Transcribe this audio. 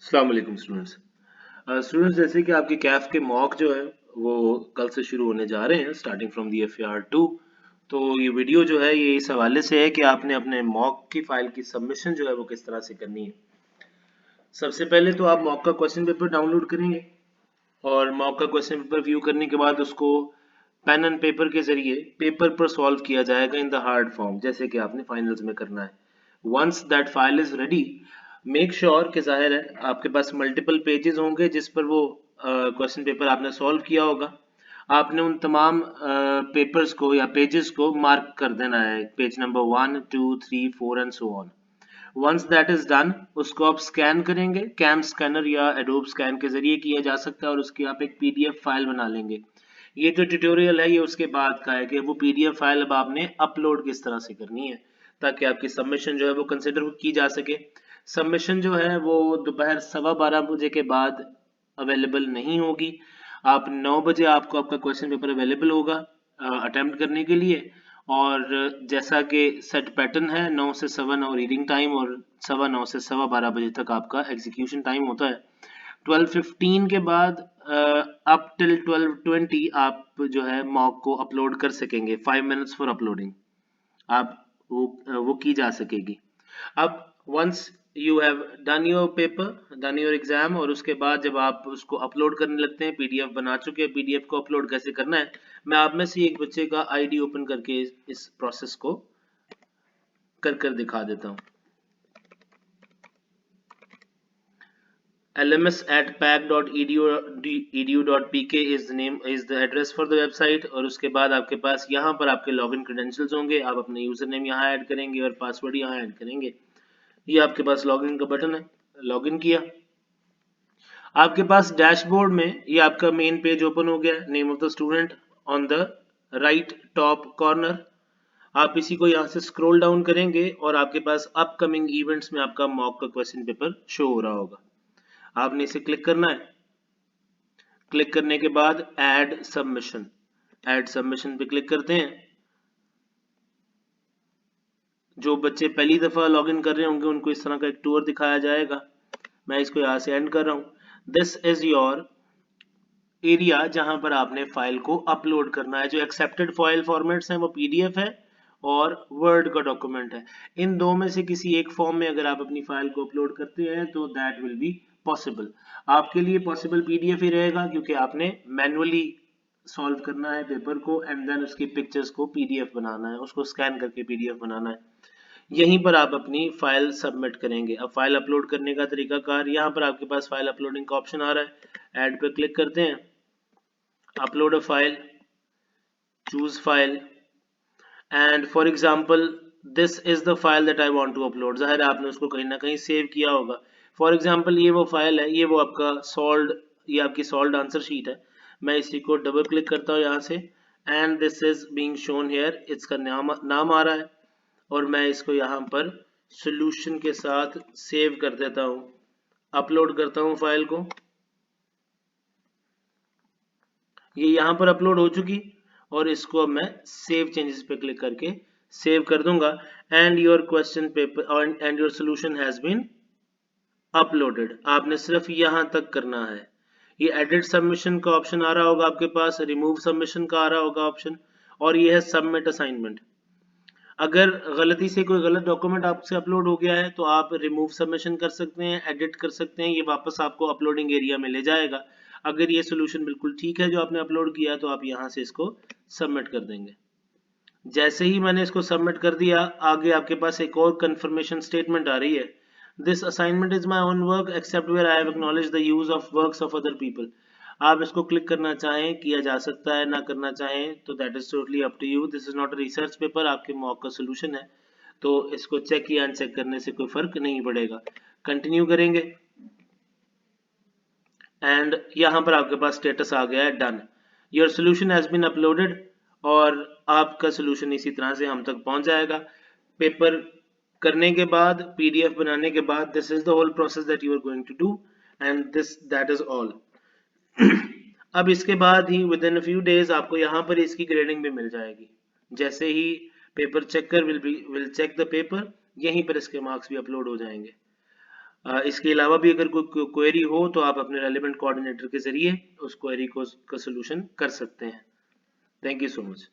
अस्सलाम वालेकुम students. Students, जैसे कि आपके कैफ के मॉक जो है वो कल से शुरू होने जा रहे हैं, स्टार्टिंग फ्रॉम दी FAR 2। तो ये वीडियो जो है ये इस हवाले से है कि आपने अपने मॉक की फाइल की सबमिशन जो है वो किस तरह से करनी है। सबसे पहले तो आप मॉक का क्वेश्चन पेपर डाउनलोड करेंगे और मॉक का क्वेश्चन पेपर व्यू करने के बाद उसको पेन एंड पेपर के जरिए पेपर पर सॉल्व किया जाएगा इन द हार्ड फॉर्म, जैसे कि आपने फाइनल्स में करना है। Once that file is ready, make sure कि जाहिर है आपके पास मल्टीपल पेजेस होंगे जिस पर वो क्वेश्चन पेपर आपने सॉल्व किया होगा। आपने उन तमाम पेपर्स को या पेजेस को मार्क कर देना है, page number 1, 2, 3, 4 and so on. Once that is done, उसको आप स्कैन करेंगे, कैम स्कैनर या एडोब स्कैन के जरिए किया जा सकता है और उसकी आप एक PDF फाइल बना लेंगे। ये जो ट्यूटोरियल है ये उसके बाद का है कि वो PDF फाइल अब आपने अपलोड किस तरह से करनी है ताकि आपकी सबमिशन जो है वो कंसिडर की जा सके। सबमिशन जो है वो दोपहर 12:15 बजे के बाद अवेलेबल नहीं होगी। आप 9 बजे आपको आपका क्वेश्चन पेपर अवेलेबल होगा अटेम्प्ट करने के लिए। और जैसा कि सेट पैटर्न है, 9 से 9:15 रीडिंग टाइम और 9:15 से 12:15 बजे तक आपका एग्जीक्यूशन टाइम होता है। 12:15 के बाद अप टिल 12:20 आप जो है मॉक को अपलोड कर सकेंगे। 5 मिनट्स फॉर अपलोडिंग आप वो की जा सकेगी। अब once you have done your paper, done your exam, और उसके बाद जब आप उसको अपलोड करने लगते हैं, PDF बना चुके हैं, PDF को अपलोड कैसे करना है मैं आप में से एक बच्चे का ID ओपन करके इस प्रोसेस को कर दिखा देता हूँ। lms@pac.edu.pk is the address for the website। और उसके बाद आपके पास यहाँ पर आपके लॉगिन क्रेडेंशियल्स होंगे। आप अपने यूजर नेम यहाँ ऐड करेंगे और पासवर्ड यहाँ ऐड करेंगे। ये आपके पास लॉगिन का बटन है, लॉगिन किया। आपके पास डैशबोर्ड में ये आपका मेन पेज ओपन हो गया, name of the student on the right top corner. आप इसी को यहाँ से स्क्रॉल डाउन करेंगे और आपके पास अपकमिंग इवेंट्स में आपका मॉक का क्वेश्चन पेपर शो हो रहा होगा। आपने इसे क्लिक करना है। क्लिक करने के बाद ऐड सबमिशन पे क्लिक करते हैं। जो बच्चे पहली दफा लॉगिन कर रहे होंगे उनको इस तरह का एक टूर दिखाया जाएगा। मैं इसको यहाँ से एंड कर रहा हूँ। दिस इज योर एरिया जहां पर आपने फाइल को अपलोड करना है। जो एक्सेप्टेड फाइल फॉर्मेट्स हैं वो PDF है और वर्ड का डॉक्यूमेंट है। इन दो में से किसी एक फॉर्म में अगर आप अपनी फाइल को अपलोड करते हैं तो दैट विल बी पॉसिबल। आपके लिए पॉसिबल PDF ही रहेगा क्योंकि आपने मैनुअली सॉल्व करना है पेपर को एंड देन उसकी पिक्चर्स को PDF बनाना है, उसको स्कैन करके PDF बनाना है। यहीं पर आप अपनी फाइल सबमिट करेंगे। अब फाइल अपलोड करने का तरीकाकार, यहाँ पर आपके पास फाइल अपलोडिंग का ऑप्शन आ रहा है। ऐड पे क्लिक करते हैं, upload a file, choose file, and for example this is the file that I want to upload। जाहिर है आपने उसको कहीं ना कहीं सेव किया होगा। फॉर एग्जाम्पल ये वो फाइल है, ये वो आपका सॉल्व, ये आपकी सॉल्व आंसर शीट है। मैं इसी को डबल क्लिक करता हूँ यहाँ से and this is being shown here. इसका नाम आ रहा है और मैं इसको यहाँ पर सोल्यूशन के साथ सेव कर देता हूँ। अपलोड करता हूँ फाइल को, ये यहाँ पर अपलोड हो चुकी और इसको अब मैं सेव चेंजेस पे क्लिक करके सेव कर दूंगा and your question paper and your solution has been uploaded. आपने सिर्फ यहाँ तक करना है। ये एडिट सबमिशन का ऑप्शन आ रहा होगा आपके पास, रिमूव सबमिशन का आ रहा होगा ऑप्शन, और ये है सबमिट असाइनमेंट। अगर गलती से कोई गलत डॉक्यूमेंट आपसे अपलोड हो गया है तो आप रिमूव सबमिशन कर सकते हैं, एडिट कर सकते हैं, ये वापस आपको अपलोडिंग एरिया में ले जाएगा। अगर ये सोल्यूशन बिल्कुल ठीक है जो आपने अपलोड किया तो आप यहाँ से इसको सबमिट कर देंगे। जैसे ही मैंने इसको सबमिट कर दिया, आगे आपके पास एक और कंफर्मेशन स्टेटमेंट आ रही है। This assignment is my own work except where I have acknowledged the use of works of other people. आप इसको क्लिक करना चाहें किया जा सकता है, ना करना चाहें तो that is totally up to you. This is not a research paper, आपके मॉक का सोल्यूशन है तो इसको चेक या अनचेक करने से कोई फर्क नहीं पड़ेगा। कंटिन्यू करेंगे एंड यहाँ पर आपके पास स्टेटस आ गया है done, your solution has been uploaded. और आपका सोल्यूशन इसी तरह से हम तक पहुंच जाएगा। पेपर करने के बाद, PDF बनाने के बाद, this is the whole process that you are going to do and this that is all. अब इसके बाद ही within a few days आपको यहाँ पर इसकी ग्रेडिंग भी मिल जाएगी। जैसे ही paper checker will check the paper, यहीं पर इसके मार्क्स भी अपलोड हो जाएंगे। इसके अलावा भी अगर कोई क्वेरी हो तो आप अपने रेलिवेंट कोऑर्डिनेटर के जरिए उस क्वेरी को का सलूशन कर सकते हैं। Thank you so much.